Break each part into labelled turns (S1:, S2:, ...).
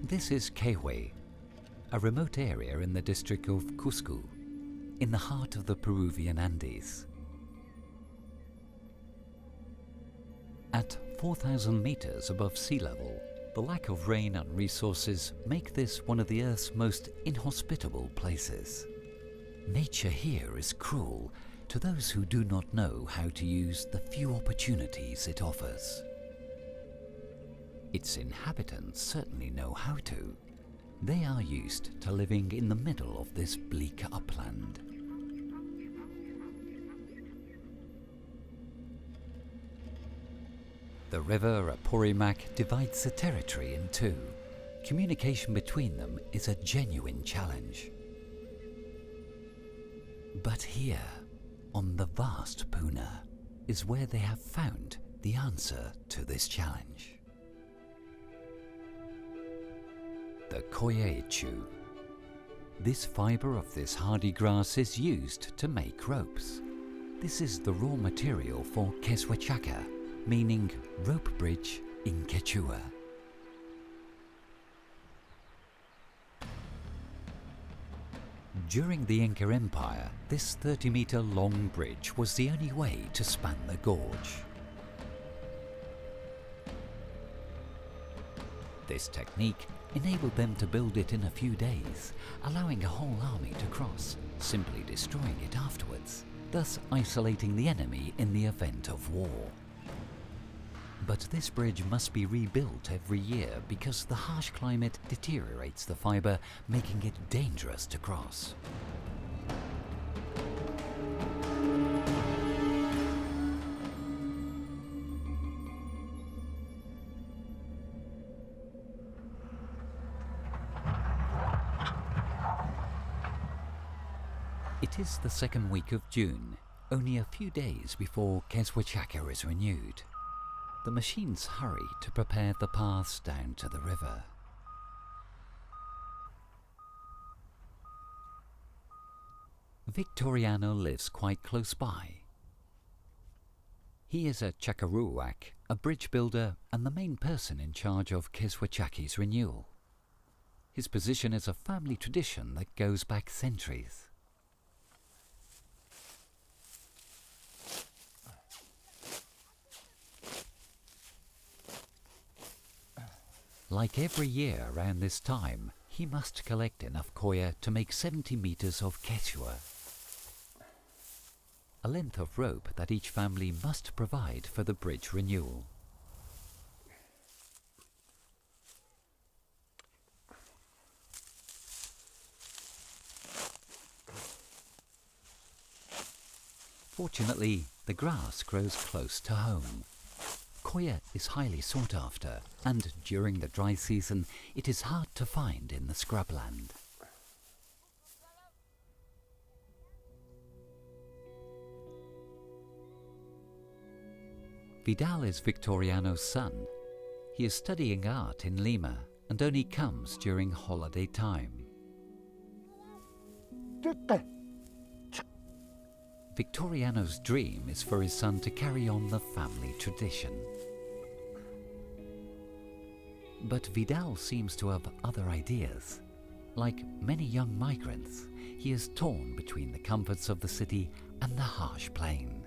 S1: This is Quehue, a remote area in the district of Cusco, in the heart of the Peruvian Andes. At 4,000 meters above sea level, the lack of rain and resources make this one of the Earth's most inhospitable places. Nature here is cruel to those who do not know how to use the few opportunities it offers. Its inhabitants certainly know how to. They are used to living in the middle of this bleak upland. The river Apurimac divides the territory in two. Communication between them is a genuine challenge. But here, on the vast Puna, is where they have found the answer to this challenge. The Coyechu. This fiber of this hardy grass is used to make ropes. This is the raw material for Queshuachaca, meaning rope bridge in Quechua. During the Inca Empire, this 30-meter long bridge was the only way to span the gorge. This technique enabled them to build it in a few days, allowing a whole army to cross, simply destroying it afterwards, thus isolating the enemy in the event of war. But this bridge must be rebuilt every year because the harsh climate deteriorates the fiber, making it dangerous to cross. It is the second week of June, only a few days before Queshuachaca is renewed. The machines hurry to prepare the paths down to the river. Victoriano lives quite close by. He is a Chacaruac, a bridge builder and the main person in charge of Queshuachaca's renewal. His position is a family tradition that goes back centuries. Like every year around this time, he must collect enough coya to make 70 meters of quechua, a length of rope that each family must provide for the bridge renewal. Fortunately, the grass grows close to home. Coya is highly sought after, and during the dry season it is hard to find in the scrubland. Vidal is Victoriano's son. He is studying art in Lima and only comes during holiday time. Victoriano's dream is for his son to carry on the family tradition. But Vidal seems to have other ideas. Like many young migrants, he is torn between the comforts of the city and the harsh plain.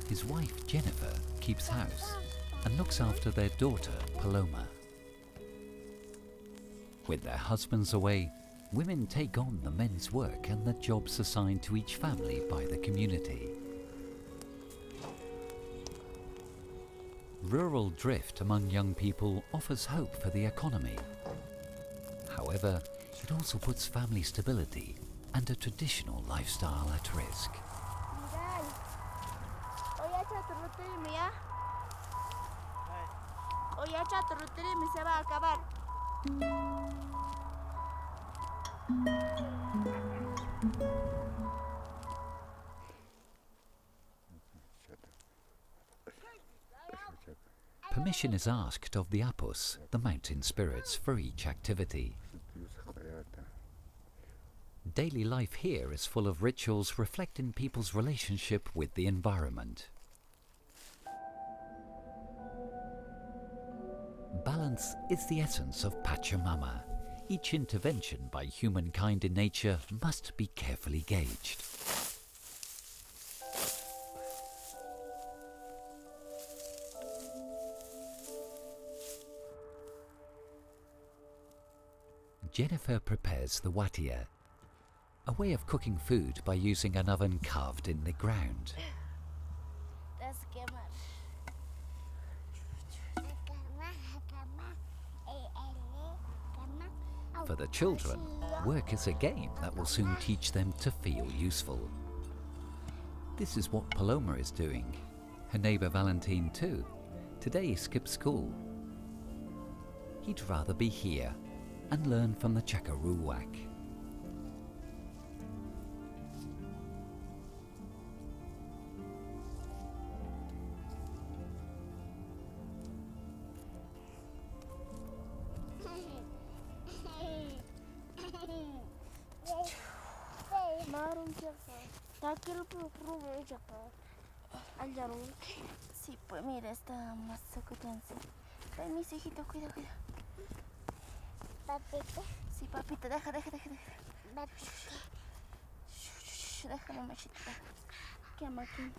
S1: His wife Jennifer keeps house and looks after their daughter Paloma. With their husbands away, women take on the men's work and the jobs assigned to each family by the community. Rural drift among young people offers hope for the economy. However, it also puts family stability and a traditional lifestyle at risk. Permission is asked of the apus, the mountain spirits, for each activity. Daily life here is full of rituals reflecting people's relationship with the environment. Balance is the essence of Pachamama. Each intervention by humankind in nature must be carefully gauged. Jennifer prepares the watia, a way of cooking food by using an oven carved in the ground. For the children, work is a game that will soon teach them to feel useful. This is what Paloma is doing. Her neighbour Valentine too. Today skipped school. He'd rather be here and learn from the Chakaruwak.
S2: Sí, pues mira, está más sacudiéndose. Permiso, hijito, cuida. ¿Papita? Sí, papita, deja. Papita. Déjame, machita. ¿Qué amo aquí?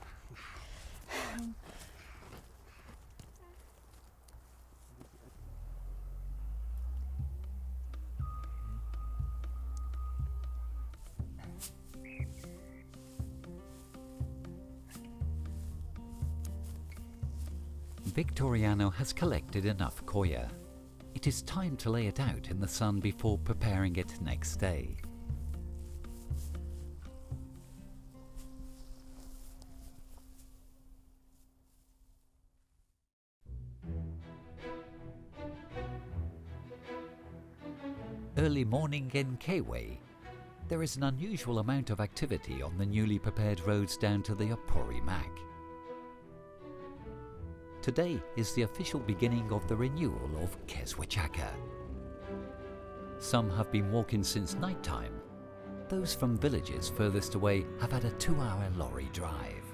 S1: Victoriano has collected enough koya. It is time to lay it out in the sun before preparing it next day. Early morning in Kewe. There is an unusual amount of activity on the newly prepared roads down to the Opori Mag. Today is the official beginning of the renewal of Keswachaka. Some have been walking since night time. Those from villages furthest away have had a 2-hour lorry drive.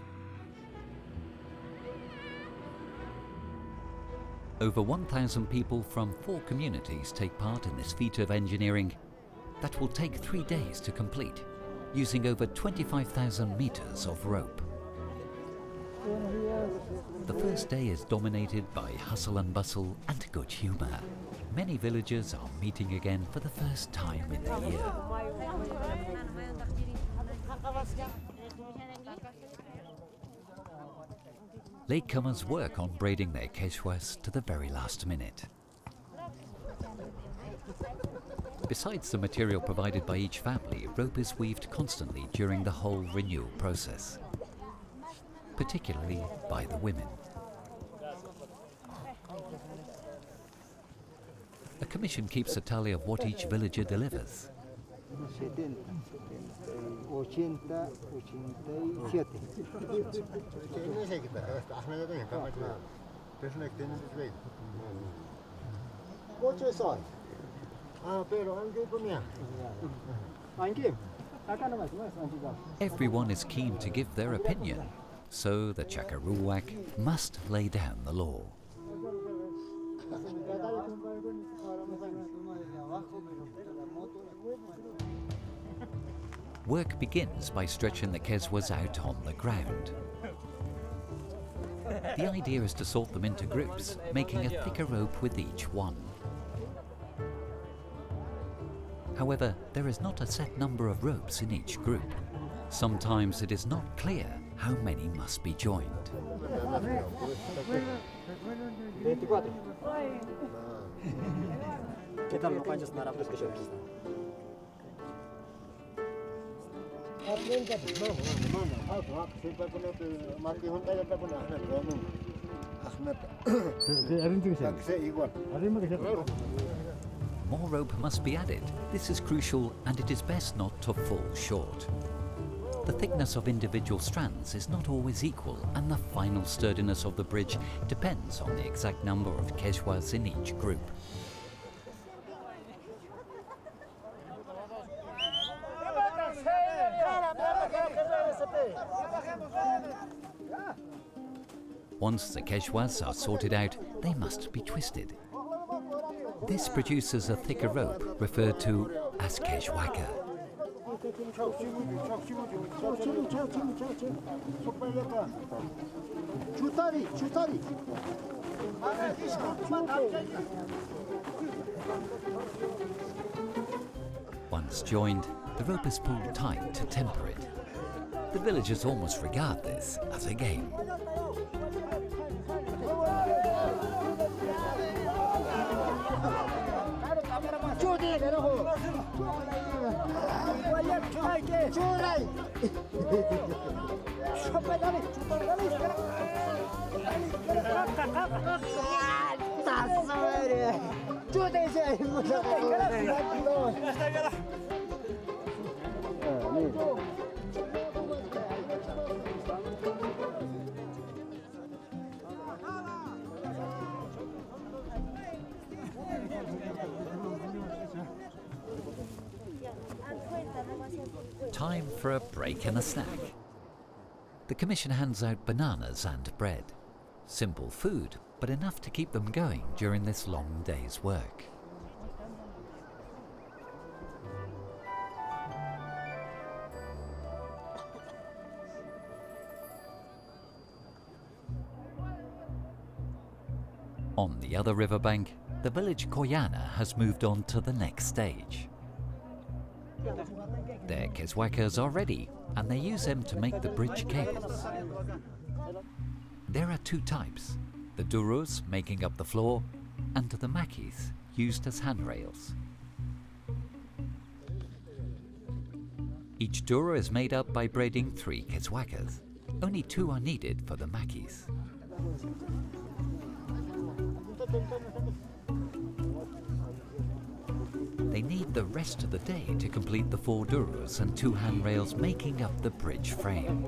S1: Over 1,000 people from 4 communities take part in this feat of engineering that will take 3 days to complete, using over 25,000 meters of rope. The first day is dominated by hustle and bustle and good humour. Many villagers are meeting again for the first time in a year. Latecomers work on braiding their Quechuas to the very last minute. Besides the material provided by each family, rope is weaved constantly during the whole renewal process, particularly by the women. A commission keeps a tally of what each villager delivers. Everyone is keen to give their opinion, so the Chakaruwak must lay down the law. Work begins by stretching the Keswas out on the ground. The idea is to sort them into groups, making a thicker rope with each one. However, there is not a set number of ropes in each group. Sometimes it is not clear how many must be joined. More rope must be added. This is crucial, and it is best not to fall short. The thickness of individual strands is not always equal, and the final sturdiness of the bridge depends on the exact number of Quechuas in each group. Once the Quechuas are sorted out, they must be twisted. This produces a thicker rope referred to as kejwaka. Once joined, the rope is pulled tight to temper it. The villagers almost regard this as a game. Time for a break and a snack. The commission hands out bananas and bread. Simple food, but enough to keep them going during this long day's work. On the other riverbank, the village Koyana has moved on to the next stage. Their keswakas are ready, and they use them to make the bridge cables. There are two types, the duros making up the floor, and the makis used as handrails. Each duro is made up by braiding 3 keswakas. Only 2 are needed for the makis. They need the rest of the day to complete the 4 duros and 2 handrails making up the bridge frame.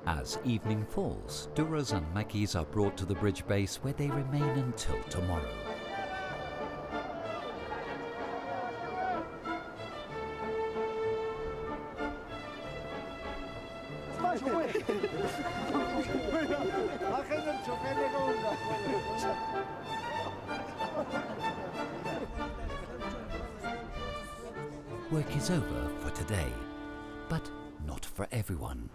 S1: As evening falls, duros and makis are brought to the bridge base where they remain until tomorrow. Work is over for today, but not for everyone.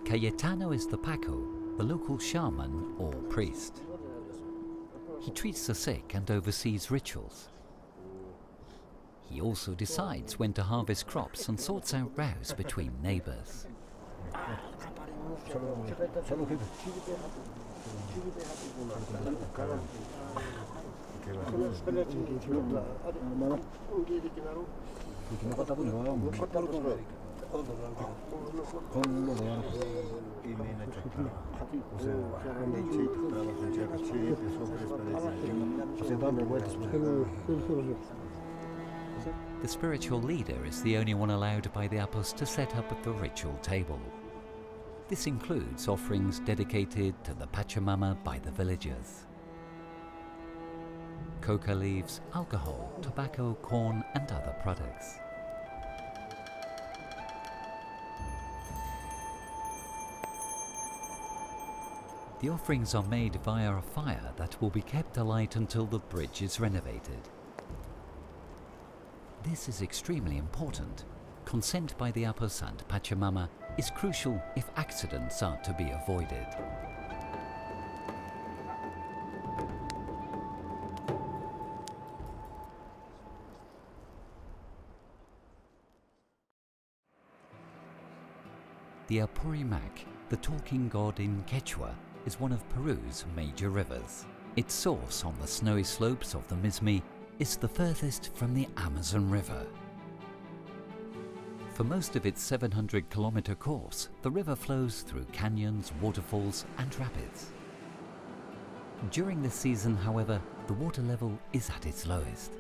S1: Cayetano is the Paco, the local shaman or priest. He treats the sick and oversees rituals. He also decides when to harvest crops and sorts out rows between neighbors. The spiritual leader is the only one allowed by the Apos to set up at the ritual table. This includes offerings dedicated to the Pachamama by the villagers. Coca leaves, alcohol, tobacco, corn and other products. The offerings are made via a fire that will be kept alight until the bridge is renovated. This is extremely important. Consent by the Apos and Pachamama is crucial if accidents are to be avoided. The Apurimac, the talking god in Quechua, is one of Peru's major rivers. Its source on the snowy slopes of the Mismi is the furthest from the Amazon River. For most of its 700-kilometer course, the river flows through canyons, waterfalls and rapids. During this season, however, the water level is at its lowest.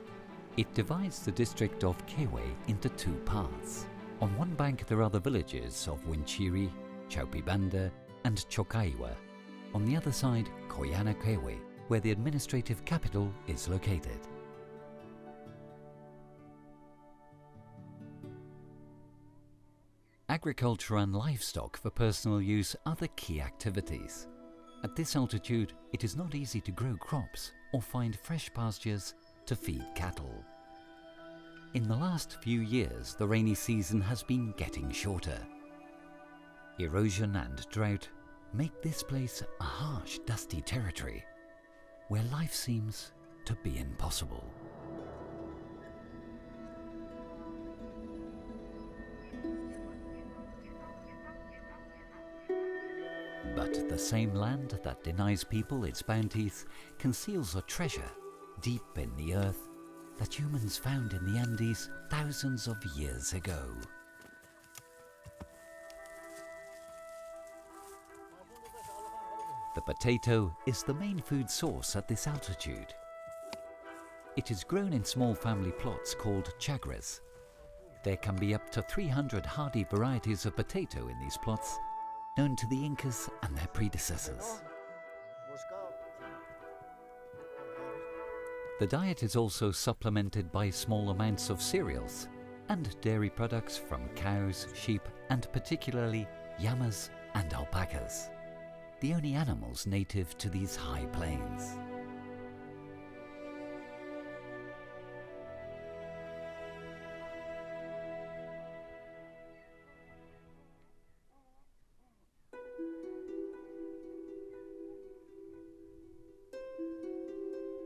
S1: It divides the district of Kewe into two parts. On one bank there are the villages of Winchiri, Chaupibanda and Chokaiwa. On the other side, Koyana Kewe, where the administrative capital is located. Agriculture and livestock for personal use are the key activities. At this altitude, it is not easy to grow crops or find fresh pastures to feed cattle. In the last few years, the rainy season has been getting shorter. Erosion and drought make this place a harsh, dusty territory where life seems to be impossible. But the same land that denies people its bounties conceals a treasure deep in the earth that humans found in the Andes thousands of years ago. The potato is the main food source at this altitude. It is grown in small family plots called chagras. There can be up to 300 hardy varieties of potato in these plots, known to the Incas and their predecessors. The diet is also supplemented by small amounts of cereals and dairy products from cows, sheep, and particularly llamas and alpacas, the only animals native to these high plains.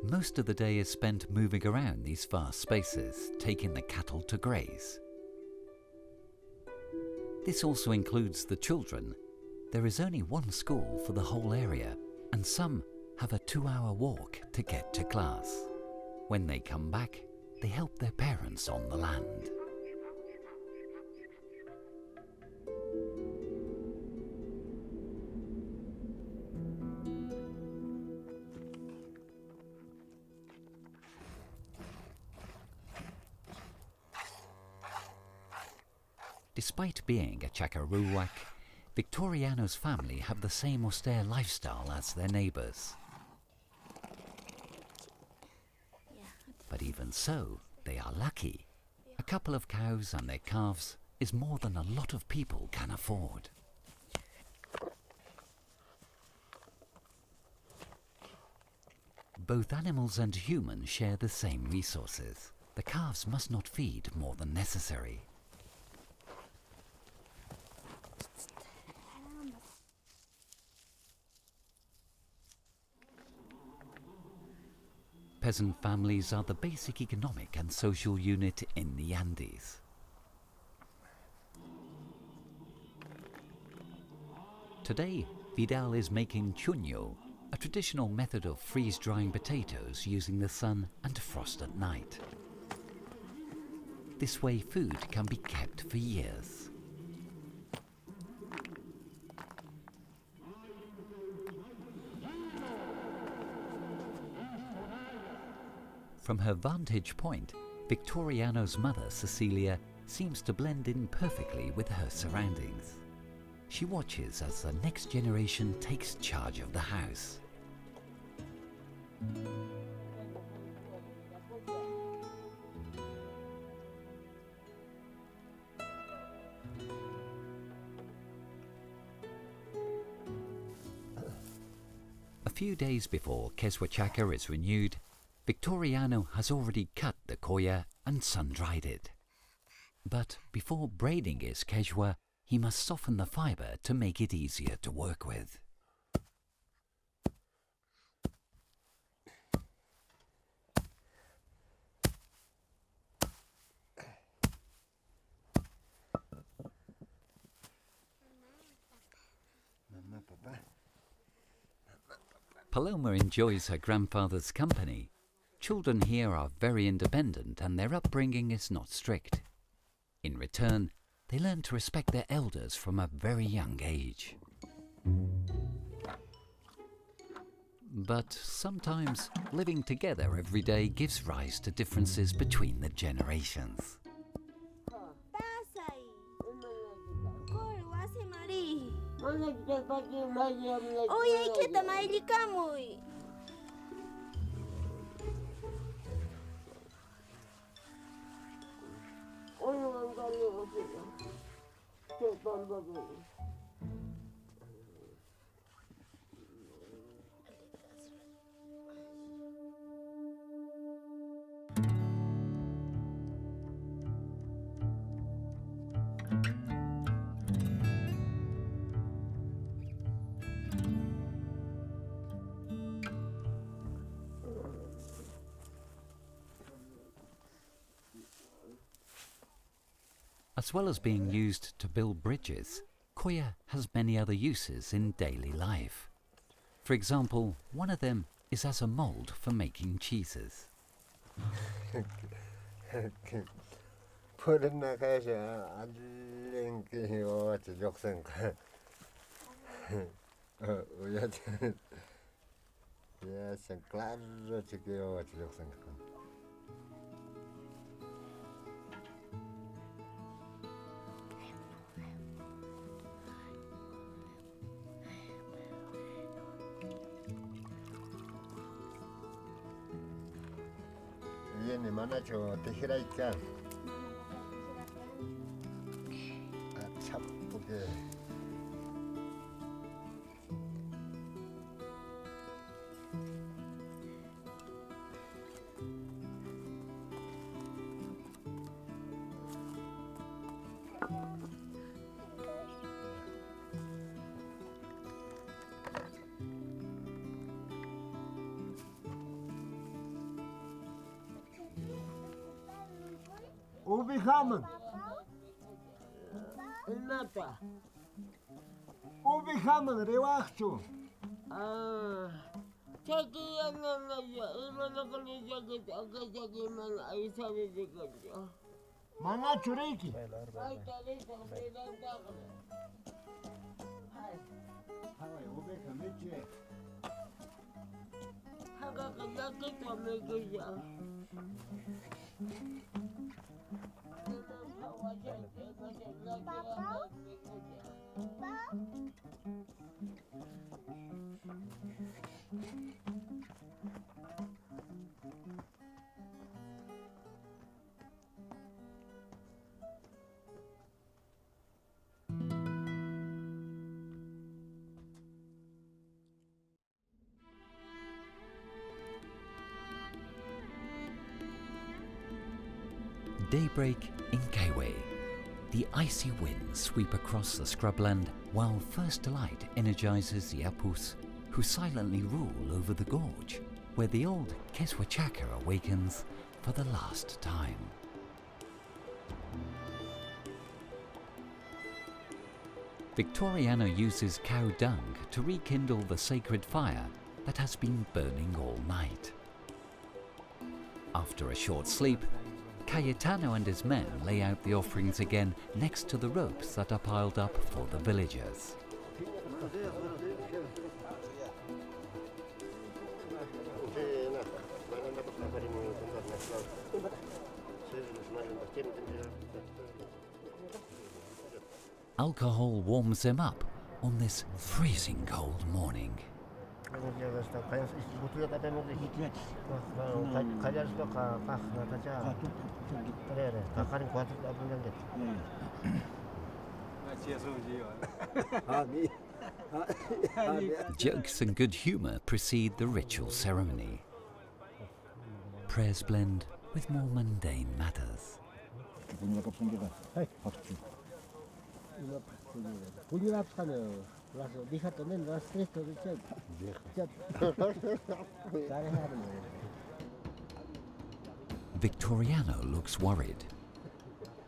S1: Most of the day is spent moving around these vast spaces, taking the cattle to graze. This also includes the children. There is only one school for the whole area, and some have a 2-hour walk to get to class. When they come back, they help their parents on the land. Despite being a Chakaruwak, Victoriano's family have the same austere lifestyle as their neighbours. But even so, they are lucky. A couple of cows and their calves is more than a lot of people can afford. Both animals and humans share the same resources. The calves must not feed more than necessary. Peasant families are the basic economic and social unit in the Andes. Today, Vidal is making chuño, a traditional method of freeze-drying potatoes using the sun and frost at night. This way food can be kept for years. From her vantage point, Victoriano's mother, Cecilia, seems to blend in perfectly with her surroundings. She watches as the next generation takes charge of the house. A few days before Keswachaka is renewed, Victoriano has already cut the koya and sun-dried it. But before braiding his quechua, he must soften the fibre to make it easier to work with. Paloma enjoys her grandfather's company. Children here are very independent and their upbringing is not strict. In return, they learn to respect their elders from a very young age. But sometimes living together every day gives rise to differences between the generations.
S2: Oye, kita maili kamu.
S1: As well as being used to build bridges, koya has many other uses in daily life. For example, one of them is as a mold for making cheeses.
S3: Viene manacho tejeraika. Chapuke. Ubi Hammond.
S4: Nata.
S3: Ubi Hammond, rewachu.
S4: Chaki yang ngaja, iman ako ni Chaki, Chaki man ay sabi di ko.
S3: Mana churiki.
S4: Ay tali sa bilang takot.
S3: Hai, ubi kamiche.
S4: Haga kajaki kami kaya.
S1: Daybreak in Kaiway. The icy winds sweep across the scrubland while first light energizes the apus, who silently rule over the gorge, where the old Keswachaka awakens for the last time. Victoriano uses cow dung to rekindle the sacred fire that has been burning all night. After a short sleep, Cayetano and his men lay out the offerings again next to the ropes that are piled up for the villagers. Alcohol warms them up on this freezing cold morning. Jokes and good humor precede the ritual ceremony. Prayers blend with more mundane matters. Victoriano looks worried.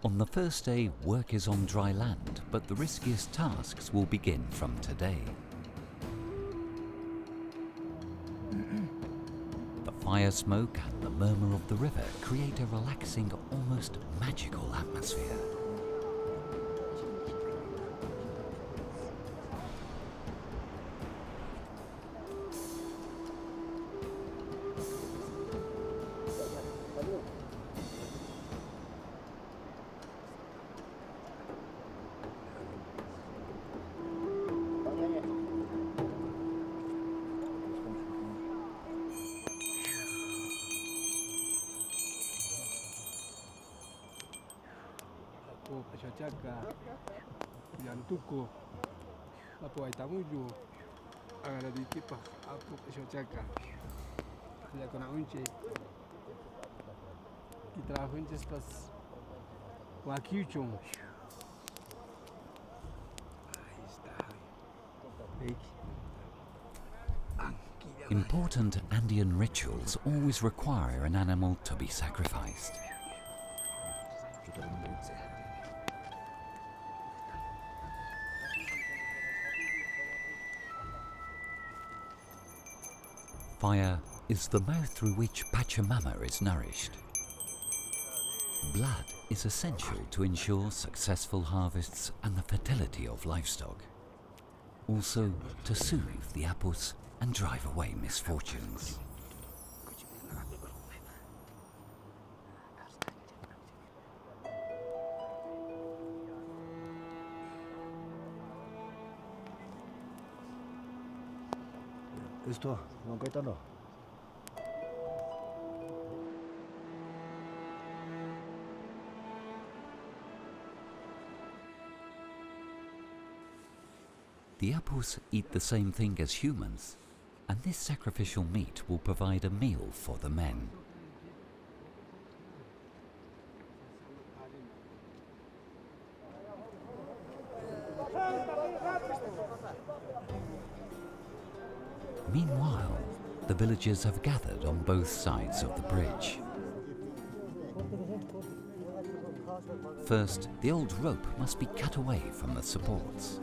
S1: On the first day, work is on dry land, but the riskiest tasks will begin from today. The fire smoke and the murmur of the river create a relaxing, almost magical atmosphere.
S5: chochaca, yantuco, apo aitamuyo, agaradiquipa, apo chochaca, ya con unche, y trabajo en chispas, guaquiuchon. Ahí está.
S1: Important Andean rituals always require an animal to be sacrificed. Fire is the mouth through which Pachamama is nourished. Blood is essential to ensure successful harvests and the fertility of livestock. Also to soothe the apus and drive away misfortunes.
S3: Esto, no cuéntalo.
S1: The apus eat the same thing as humans, and this sacrificial meat will provide a meal for the men. Meanwhile, the villagers have gathered on both sides of the bridge. First, the old rope must be cut away from the supports.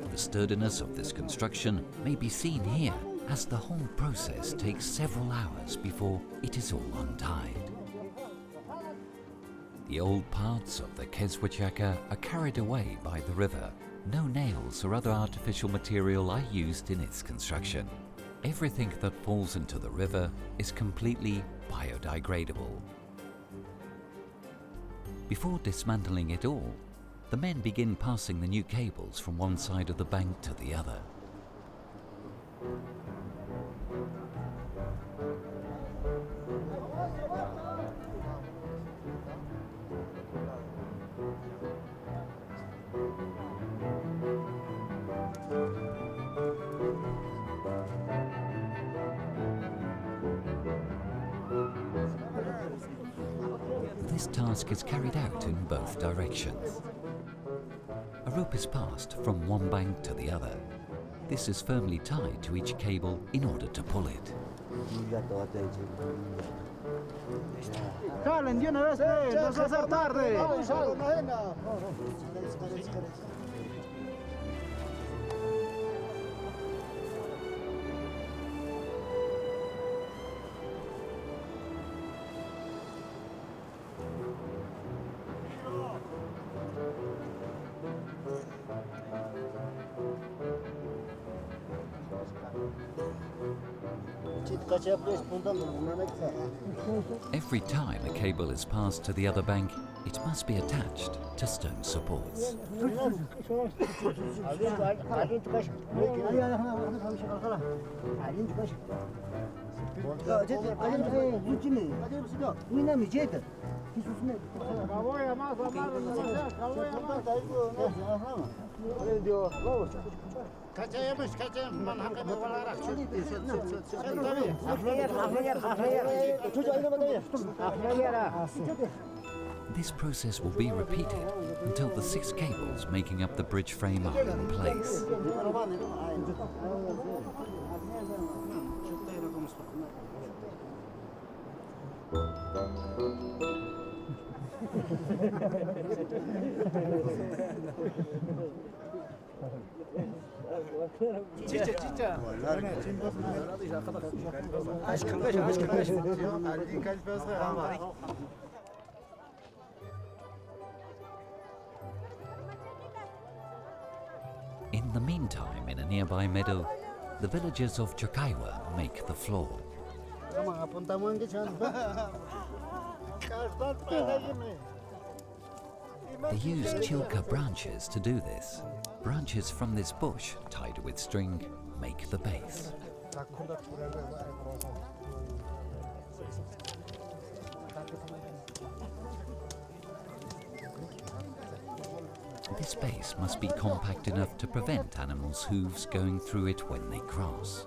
S1: The sturdiness of this construction may be seen here, as the whole process takes several hours before it is all untied. The old parts of the Keswachaka are carried away by the river. No nails or other artificial material are used in its construction. Everything that falls into the river is completely biodegradable. Before dismantling it all, the men begin passing the new cables from one side of the bank to the other. This task is carried out in both directions. A rope is passed from one bank to the other. This is firmly tied to each cable in order to pull it.
S3: ¡Jalen de una vez, nos va a hacer tarde!
S1: Every time a cable is passed to the other bank, it must be attached to stone supports. This process will be repeated until the 6 cables making up the bridge frame are in place. In the meantime, in a nearby meadow, the villagers of Chakaiwa make the floor. They use chilka branches to do this. Branches from this bush, tied with string, make the base. This base must be compact enough to prevent animals' hooves going through it when they cross.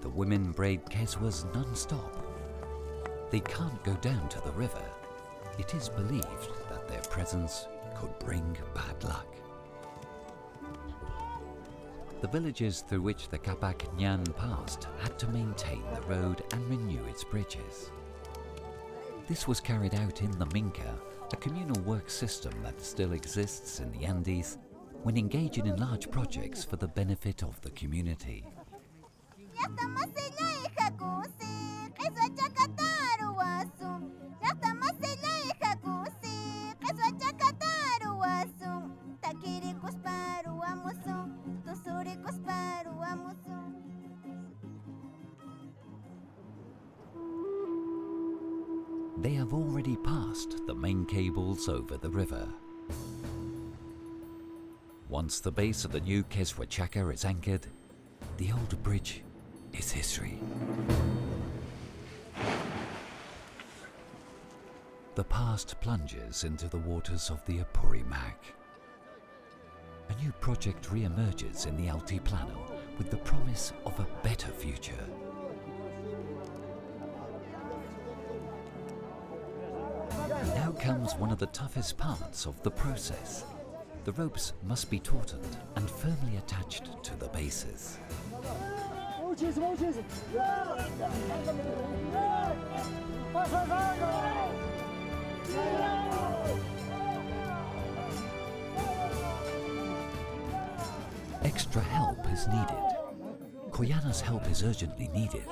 S1: The women braid keswas non-stop. They can't go down to the river. It is believed that their presence could bring bad luck. The villages through which the Kapak Nyan passed had to maintain the road and renew its bridges. This was carried out in the Inca, a communal work system that still exists in the Andes, when engaging in large projects for the benefit of the community. They have already passed the main cables over the river. Once the base of the new Keswachaka is anchored, the old bridge is history. The past plunges into the waters of the Apurimac. A new project re-emerges in the Altiplano with the promise of a better future. Now comes one of the toughest parts of the process. The ropes must be tautened and firmly attached to the bases. Extra help is needed. Koyana's help is urgently needed.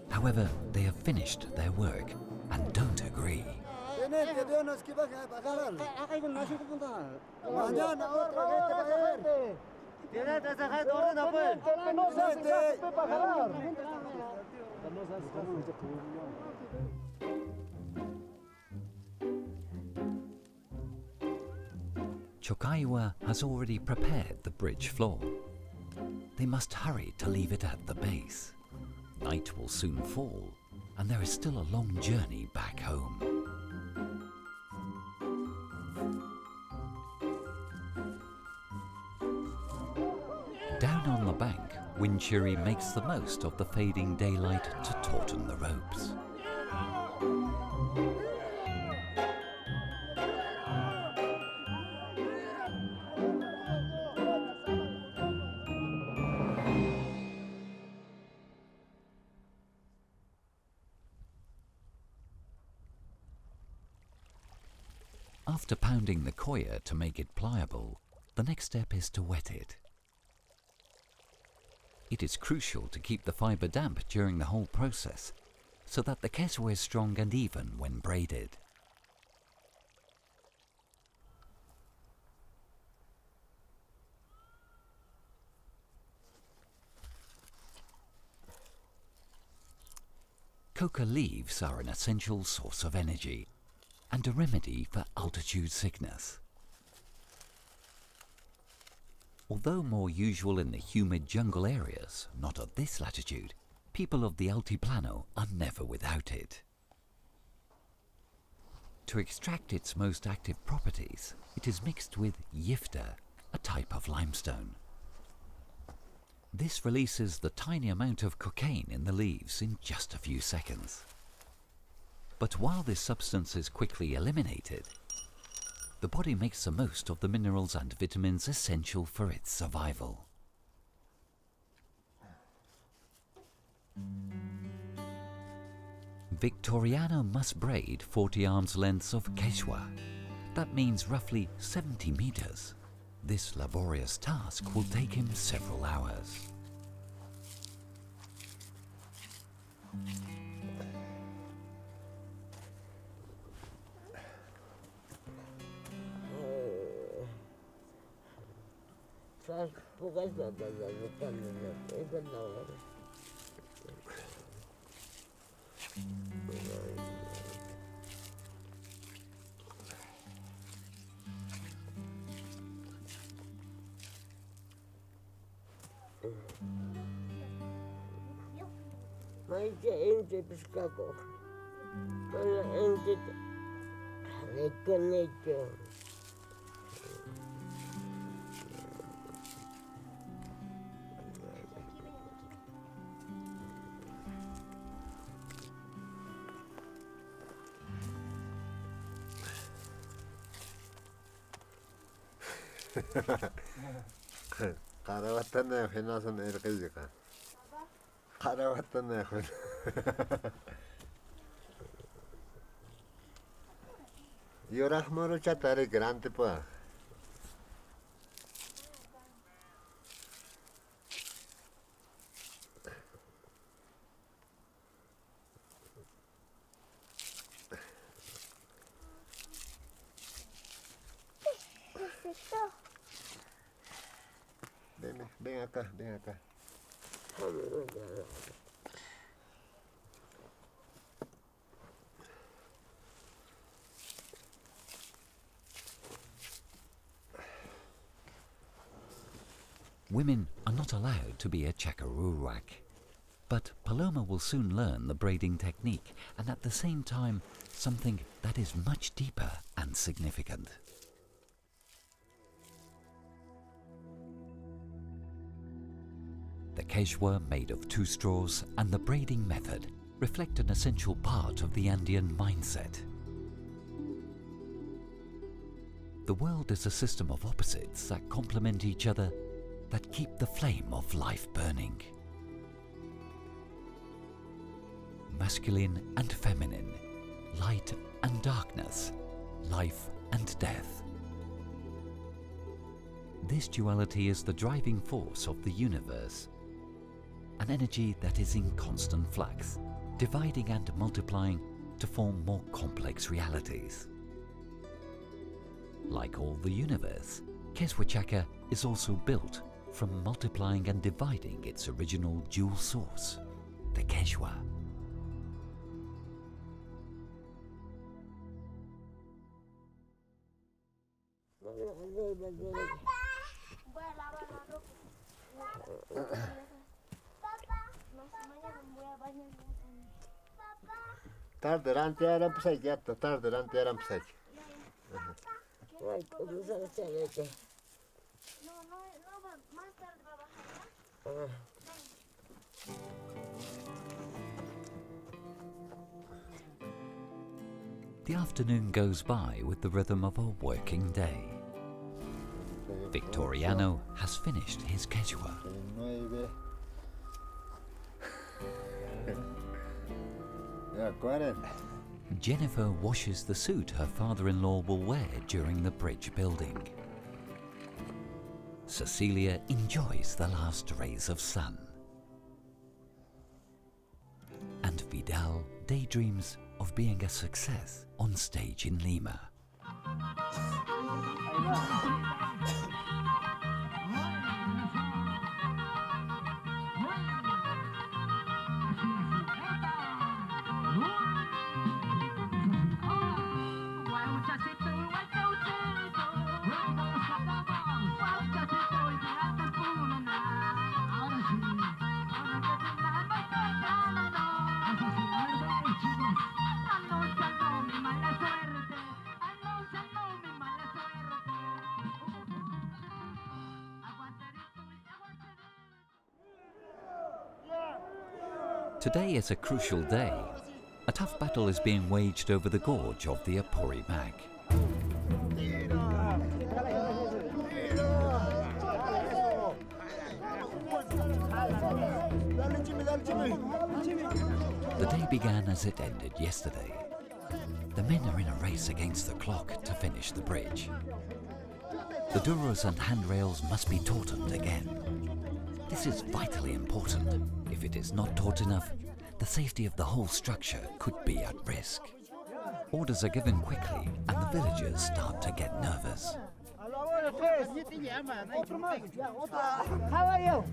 S1: However, they have finished their work and don't agree. Chokaiwa has already prepared the bridge floor. They must hurry to leave it at the base. Night will soon fall, and there is still a long journey back home. Down on the bank, Winchiri makes the most of the fading daylight to tauten the ropes. After pounding the koya to make it pliable, the next step is to wet it. It is crucial to keep the fibre damp during the whole process, so that the keswa is strong and even when braided. Coca leaves are an essential source of energy and a remedy for altitude sickness. Although more usual in the humid jungle areas, not at this latitude, people of the Altiplano are never without it. To extract its most active properties, it is mixed with yifta, a type of limestone. This releases the tiny amount of cocaine in the leaves in just a few seconds. But while this substance is quickly eliminated, the body makes the most of the minerals and vitamins essential for its survival. Victoriano must braid 40 arms lengths of keswa. That means roughly 70 meters. This laborious task will take him several hours.
S4: Maite ente pescado. Mana ente reconecto.
S6: Karavattan fenasın erkek kan. Karavattan fen. Yorahmaro chatare grande pa. Ven acá, ven acá.
S1: Women are not allowed to be a chakarurak. But Paloma will soon learn the braiding technique and at the same time something that is much deeper and significant. The quechua made of 2 straws and the braiding method reflect an essential part of the Andean mindset. The world is a system of opposites that complement each other, that keep the flame of life burning. Masculine and feminine, light and darkness, life and death. This duality is the driving force of the universe, an energy that is in constant flux, dividing and multiplying to form more complex realities. Like all the universe, Quechua is also built from multiplying and dividing its original dual source, the Quechua.
S6: Tarde delante eran pesach, ya tarde delante eran pesach.
S4: Ay, ¿cómo se hace?
S2: No, más tarde va a bajar, ¿ya?
S1: The afternoon goes by with the rhythm of a working day. Victoriano has finished his quechua. Jennifer washes the suit her father-in-law will wear during the bridge building. Cecilia enjoys the last rays of sun. And Vidal daydreams of being a success on stage in Lima. Today is a crucial day. A tough battle is being waged over the gorge of the Apuri Mag. The day began as it ended yesterday. The men are in a race against the clock to finish the bridge. The duros and handrails must be tautened again. This is vitally important. If it is not taut enough, the safety of the whole structure could be at risk. Orders are given quickly and the villagers start to get nervous.
S3: How are you?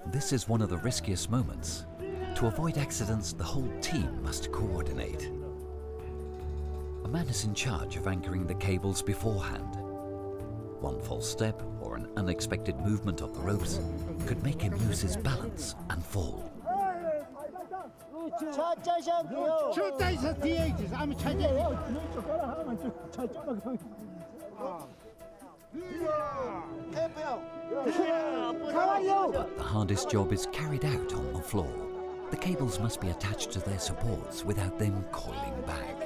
S1: This is one of the riskiest moments. To avoid accidents, the whole team must coordinate. A man is in charge of anchoring the cables beforehand. One false step or an unexpected movement of the ropes could make him lose his balance and fall. But the hardest job is carried out on the floor. The cables must be attached to their supports without them coiling back.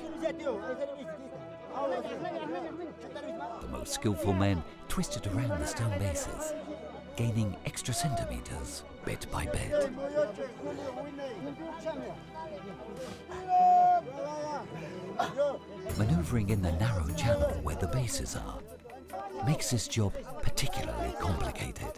S1: The most skillful men twisted around the stone bases, gaining extra centimeters bit by bit. Maneuvering in the narrow channel where the bases are makes this job particularly complicated.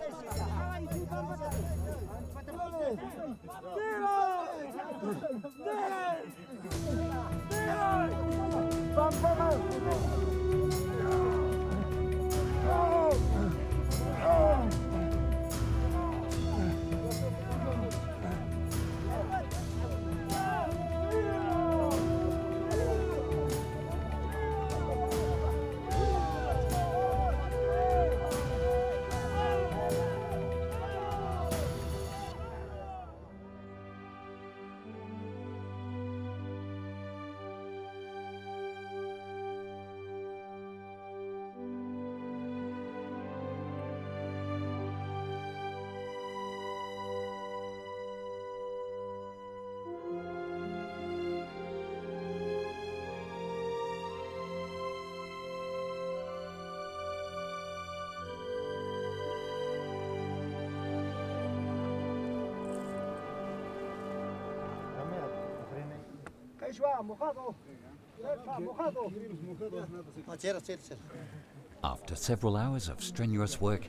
S1: After several hours of strenuous work,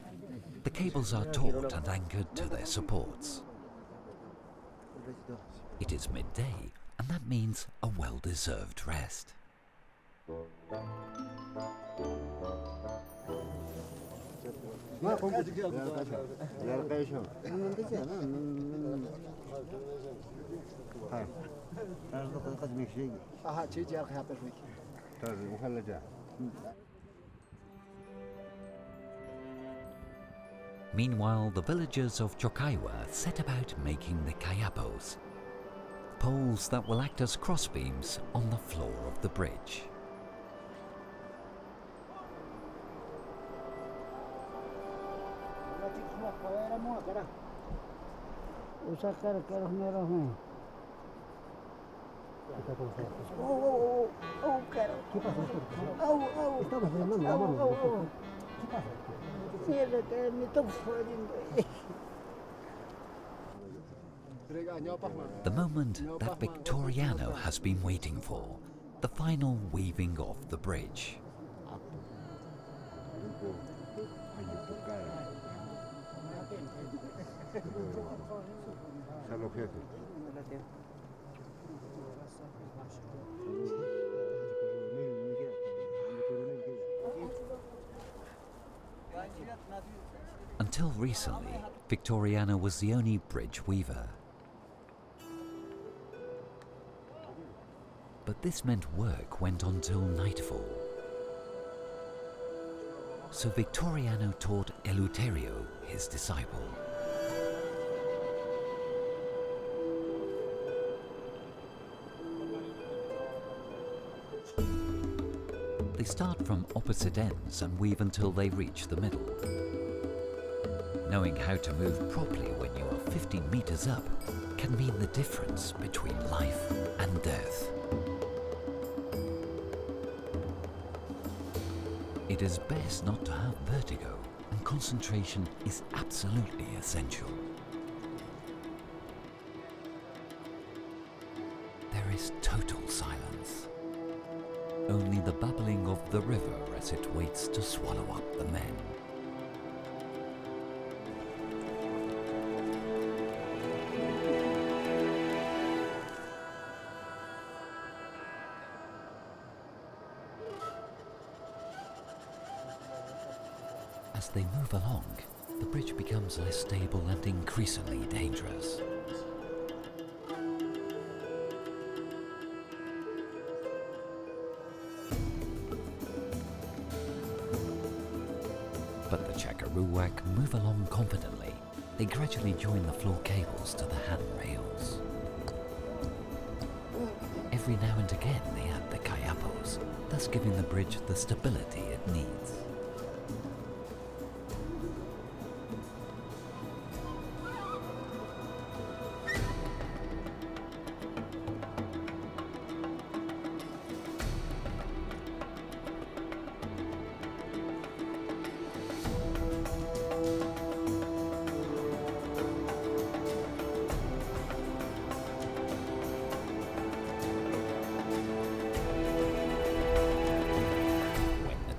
S1: the cables are taut and anchored to their supports. It is midday, and that means a well-deserved rest. Meanwhile, the villagers of Chocaiwa set about making the kayapos, poles that will act as crossbeams on the floor of the bridge. The moment that Victoriano has been waiting for, the final weaving of the bridge. Until recently, Victoriano was the only bridge weaver. But this meant work went on till nightfall. So Victoriano taught Eleuterio, his disciple. They start from opposite ends and weave until they reach the middle. Knowing how to move properly when you are 15 meters up can mean the difference between life and death. It is best not to have vertigo, and concentration is absolutely essential. There is total silence. Only the babbling of the river as it waits to swallow up the men. As they move along, the bridge becomes less stable and increasingly dangerous. But the Chakaruwak move along confidently. They gradually join the floor cables to the handrails. Every now and again they add the kayapos, thus giving the bridge the stability it needs.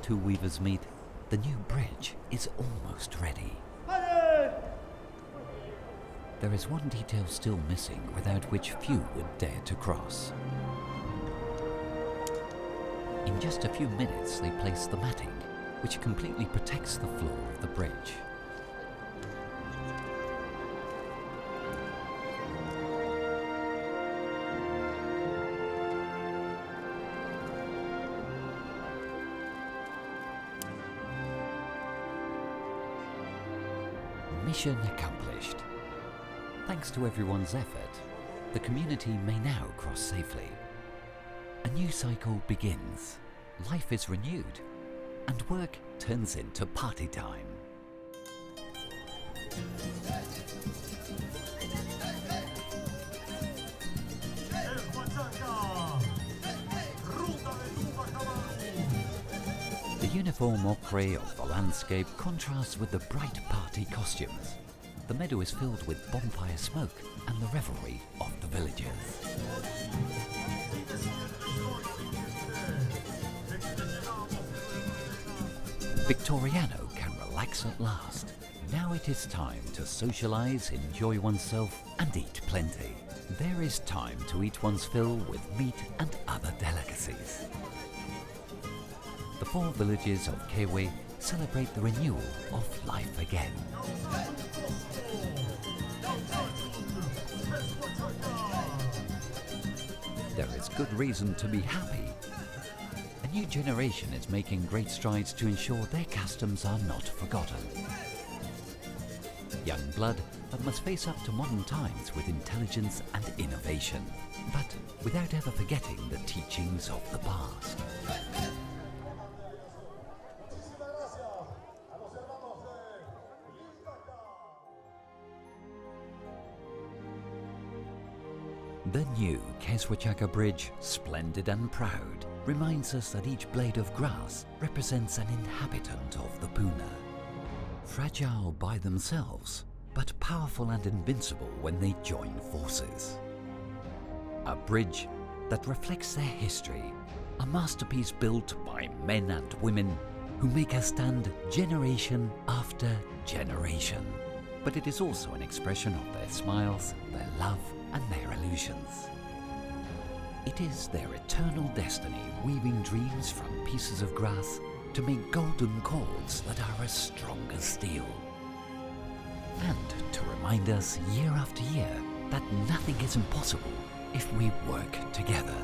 S1: Two weavers meet, the new bridge is almost ready. There is one detail still missing without which few would dare to cross. In just a few minutes they place the matting, which completely protects the floor of the bridge. Mission accomplished. Thanks to everyone's effort, the community may now cross safely. A new cycle begins, life is renewed, and work turns into party time. The uniform ochre of the landscape contrasts with the bright party costumes. The meadow is filled with bonfire smoke and the revelry of the villagers. Victoriano can relax at last. Now it is time to socialize, enjoy oneself and eat plenty. There is time to eat one's fill with meat and other delicacies. The four villages of Kewe celebrate the renewal of life again. There is good reason to be happy. A new generation is making great strides to ensure their customs are not forgotten. Young blood that must face up to modern times with intelligence and innovation, but without ever forgetting the teachings of the past. The new Keswachaka Bridge, splendid and proud, reminds us that each blade of grass represents an inhabitant of the Puna. Fragile by themselves, but powerful and invincible when they join forces. A bridge that reflects their history, a masterpiece built by men and women who make us stand generation after generation. But it is also an expression of their smiles, their love, and their illusions. It is their eternal destiny weaving dreams from pieces of grass to make golden cords that are as strong as steel. And to remind us year after year that nothing is impossible if we work together.